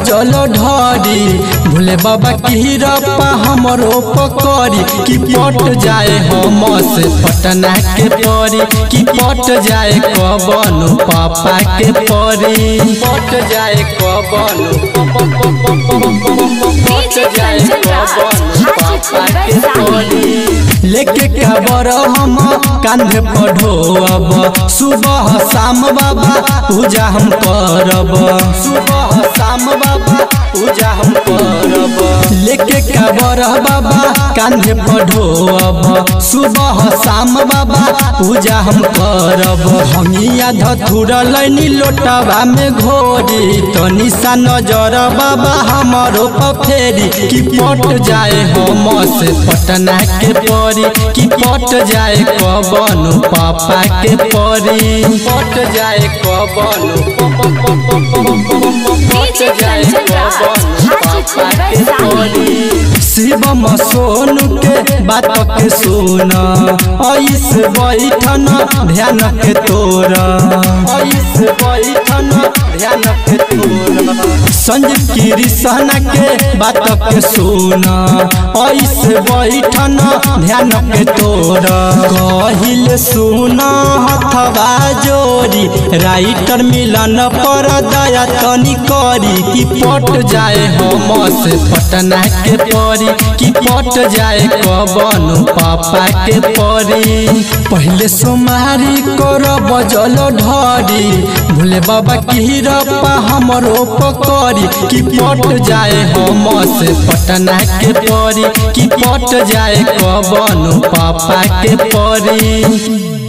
जल ढरी भोले बाबा की रपा हमरो पकड़ी कि पट जाए हम से पटना के परी कि पट जाए कबनो पापा के परी पट जाए कबनो पट जाए कबनो पापा के परी लेके खबर हम कांधे पर ढोअब सुबह शाम बाबा पूजा हम करब सुबह शाम बाबा पूजा हम करब लेके खबर बाबा कांधे पर ढोअब सुबह शाम बाबा पूजा हम करब हमिया धथुरा लैनी लोटवा में घोरी तो निशा नजर बाबा हमारो फेरी कि पट जाए हम से पटना के परी कि पट जाए कबनो पापा के परी पट जाए कबनो पट जाए कबनो पापा के परी शिवम सोनू के बात के सुन ऐसे बैठन ध्यान के तोरा ऐसे बैठन ध्यान के तोरा संजीव कृष्ण के बात के सुन ऐसे बैठन ध्यान के तोरा कहिल सुन हथवा जोड़ी राइटर मिलन पर दया तनी करी कि पट जाए हम से पटना के परी कि पट जाए कबनो पापा के परी पहले सोमारी करब जल ढरी भोले बाबा की रपा हमरो पकड़ी कि पट जाए हम से पटना के परी कि पट जाए कबनो पापा के परी।